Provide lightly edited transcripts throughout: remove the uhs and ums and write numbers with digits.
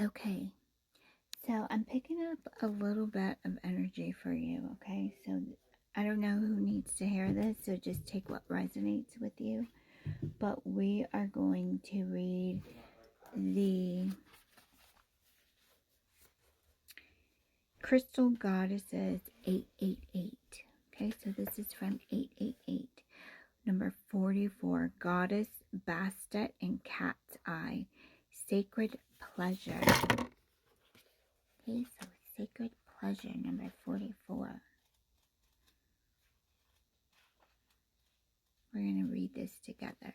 Okay, so I'm picking up a little bit of energy for you, okay? So I don't know who needs to hear this, so just take what resonates with you. But we are going to read the Crystal Goddesses 888. Okay, so this is from 888. Number 44, Goddess Bastet and Cat's Eye, Sacred Pleasure. Okay, so Sacred Pleasure, number 44. We're going to read this together.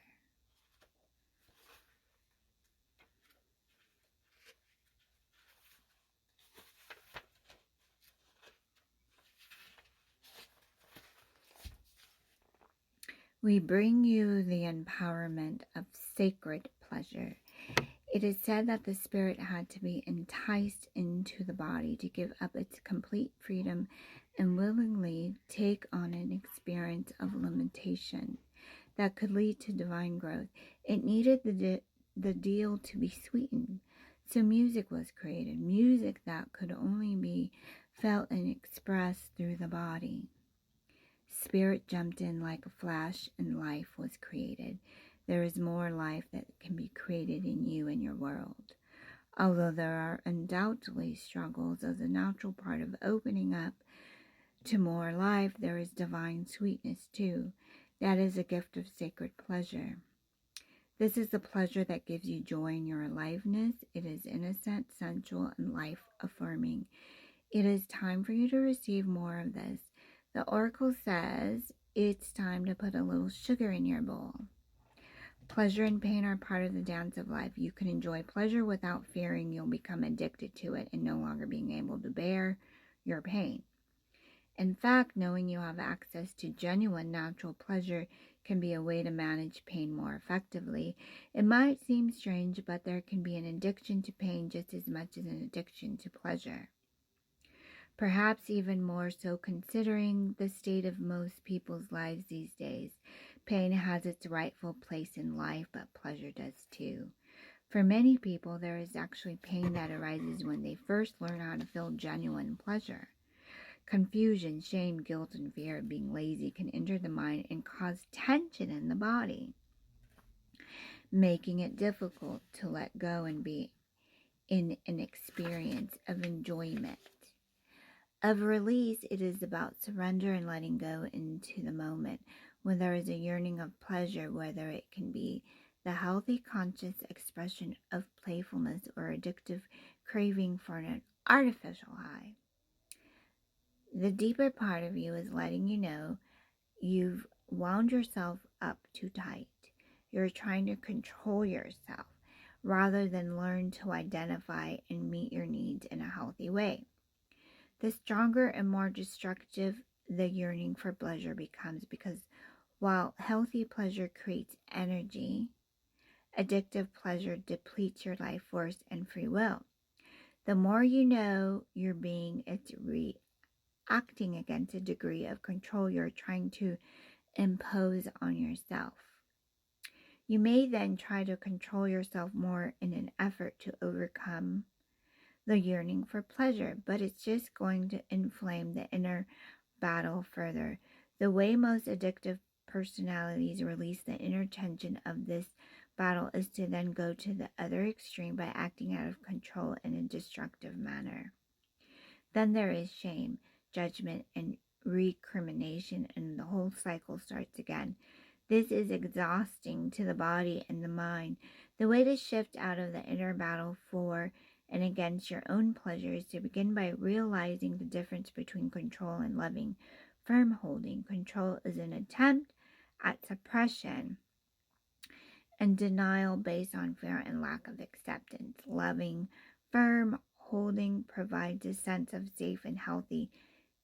We bring you the empowerment of sacred pleasure. It is said that the spirit had to be enticed into the body to give up its complete freedom and willingly take on an experience of limitation that could lead to divine growth. It needed the deal to be sweetened. So music was created, music that could only be felt and expressed through the body. Spirit jumped in like a flash and life was created. There is more life that can be created in you and your world. Although there are undoubtedly struggles as a natural part of opening up to more life, there is divine sweetness too. That is a gift of sacred pleasure. This is the pleasure that gives you joy in your aliveness. It is innocent, sensual, and life-affirming. It is time for you to receive more of this. The oracle says it's time to put a little sugar in your bowl. Pleasure and pain are part of the dance of life. You can enjoy pleasure without fearing you'll become addicted to it and no longer being able to bear your pain. In fact, knowing you have access to genuine natural pleasure can be a way to manage pain more effectively. It might seem strange, but there can be an addiction to pain just as much as an addiction to pleasure. Perhaps even more so considering the state of most people's lives these days. Pain has its rightful place in life, but pleasure does too. For many people, there is actually pain that arises when they first learn how to feel genuine pleasure. Confusion, shame, guilt, and fear of being lazy can enter the mind and cause tension in the body, making it difficult to let go and be in an experience of enjoyment. Of release, it is about surrender and letting go into the moment when there is a yearning of pleasure, whether it can be the healthy, conscious expression of playfulness or addictive craving for an artificial high. The deeper part of you is letting you know you've wound yourself up too tight. You're trying to control yourself rather than learn to identify and meet your needs in a healthy way. The stronger and more destructive the yearning for pleasure becomes, because while healthy pleasure creates energy, addictive pleasure depletes your life force and free will. The more you know you're being, it's reacting against a degree of control you're trying to impose on yourself. You may then try to control yourself more in an effort to overcome the yearning for pleasure, but it's just going to inflame the inner battle further. The way most addictive personalities release the inner tension of this battle is to then go to the other extreme by acting out of control in a destructive manner. Then there is shame, judgment, and recrimination, and the whole cycle starts again. This is exhausting to the body and the mind. The way to shift out of the inner battle for and against your own pleasure is to begin by realizing the difference between control and loving, firm holding. Control is an attempt at suppression and denial based on fear and lack of acceptance. Loving, firm holding provides a sense of safe and healthy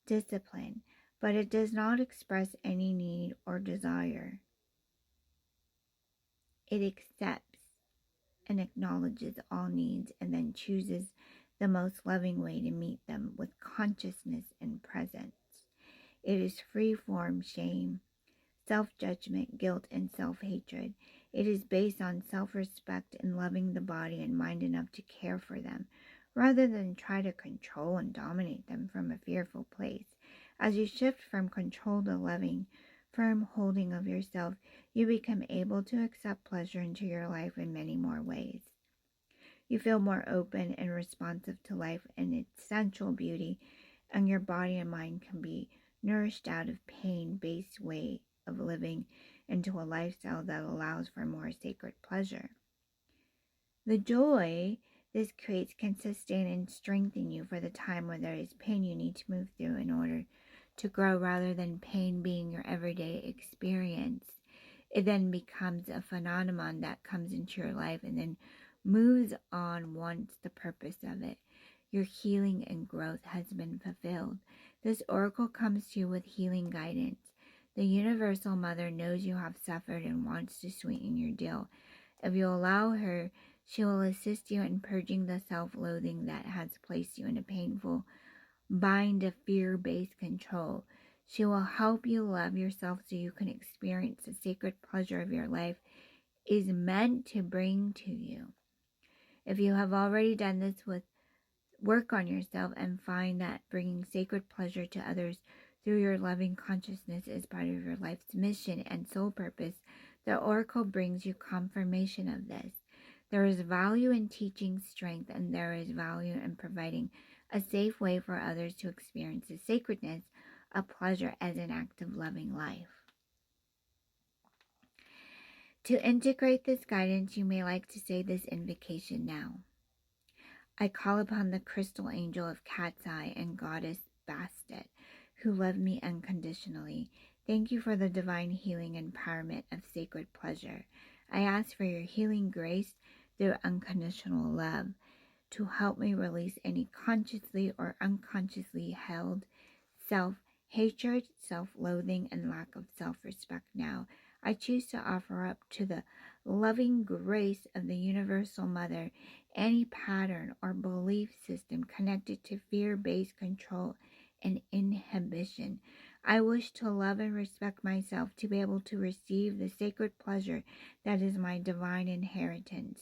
discipline, but it does not express any need or desire. It accepts and acknowledges all needs and then chooses the most loving way to meet them with consciousness and presence. It is free from shame, self-judgment, guilt, and self-hatred. It is based on self-respect and loving the body and mind enough to care for them, rather than try to control and dominate them from a fearful place. As you shift from control to loving, firm holding of yourself, you become able to accept pleasure into your life in many more ways. You feel more open and responsive to life and its essential beauty, and your body and mind can be nourished out of pain-based way of living into a lifestyle that allows for more sacred pleasure. The joy this creates can sustain and strengthen you for the time when there is pain you need to move through in order to grow, rather than pain being your everyday experience. It then becomes a phenomenon that comes into your life and then moves on once the purpose of it, your healing and growth, has been fulfilled. This oracle comes to you with healing guidance. The Universal Mother knows you have suffered and wants to sweeten your deal. If you allow her, she will assist you in purging the self-loathing that has placed you in a painful bind of fear-based control. She will help you love yourself so you can experience the sacred pleasure of your life is meant to bring to you. If you have already done this with work on yourself and find that bringing sacred pleasure to others through your loving consciousness is part of your life's mission and soul purpose, the oracle brings you confirmation of this. There is value in teaching strength, and there is value in providing a safe way for others to experience the sacredness of pleasure as an act of loving life. To integrate this guidance, you may like to say this invocation now. I call upon the crystal angel of Cat's Eye and goddess Bastet, who love me unconditionally. Thank you for the divine healing and empowerment of sacred pleasure. I ask for your healing grace through unconditional love to help me release any consciously or unconsciously held self-hatred, self-loathing, and lack of self-respect now. I choose to offer up to the loving grace of the Universal Mother any pattern or belief system connected to fear-based control and inhibition. I wish to love and respect myself to be able to receive the sacred pleasure that is my divine inheritance.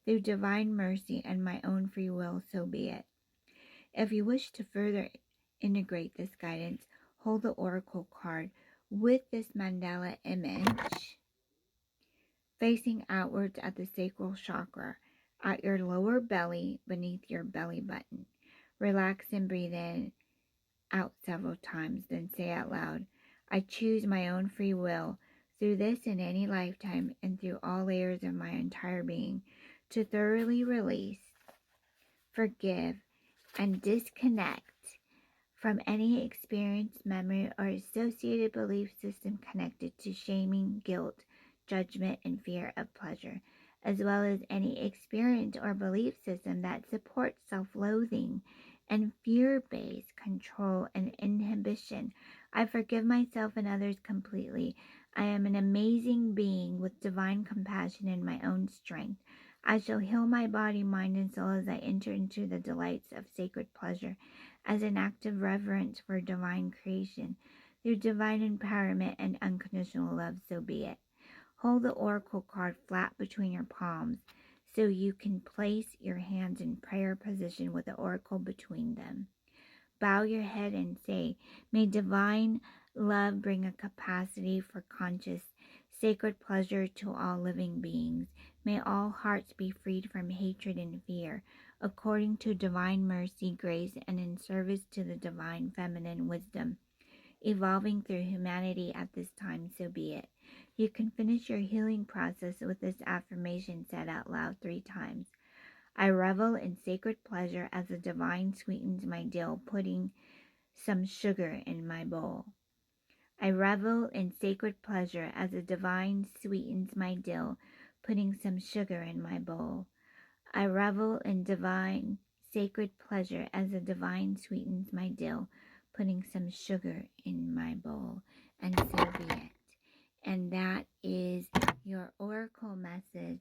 Through divine mercy and my own free will, so be it. If you wish to further integrate this guidance, hold the oracle card with this mandala image facing outwards at the sacral chakra, at your lower belly beneath your belly button. Relax and breathe in, out several times, then say out loud, I choose my own free will through this in any lifetime and through all layers of my entire being to thoroughly release, forgive, and disconnect from any experience, memory, or associated belief system connected to shaming, guilt, judgment, and fear of pleasure, as well as any experience or belief system that supports self-loathing and fear-based control and inhibition. I forgive myself and others completely. I am an amazing being with divine compassion in my own strength. I shall heal my body, mind, and soul as I enter into the delights of sacred pleasure as an act of reverence for divine creation. Through divine empowerment and unconditional love, so be it. Hold the oracle card flat between your palms so you can place your hands in prayer position with the oracle between them. Bow your head and say, may divine love bring a capacity for conscious, sacred pleasure to all living beings. May all hearts be freed from hatred and fear, according to divine mercy, grace, and in service to the divine feminine wisdom, evolving through humanity at this time, so be it. You can finish your healing process with this affirmation said out loud 3 times. I revel in sacred pleasure as the divine sweetens my dill, putting some sugar in my bowl. I revel in sacred pleasure as the divine sweetens my dill, putting some sugar in my bowl. I revel in divine sacred pleasure as the divine sweetens my dill, putting some sugar in my bowl. And so be it. And that is your oracle message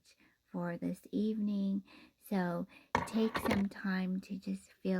for this evening. So take some time to just feel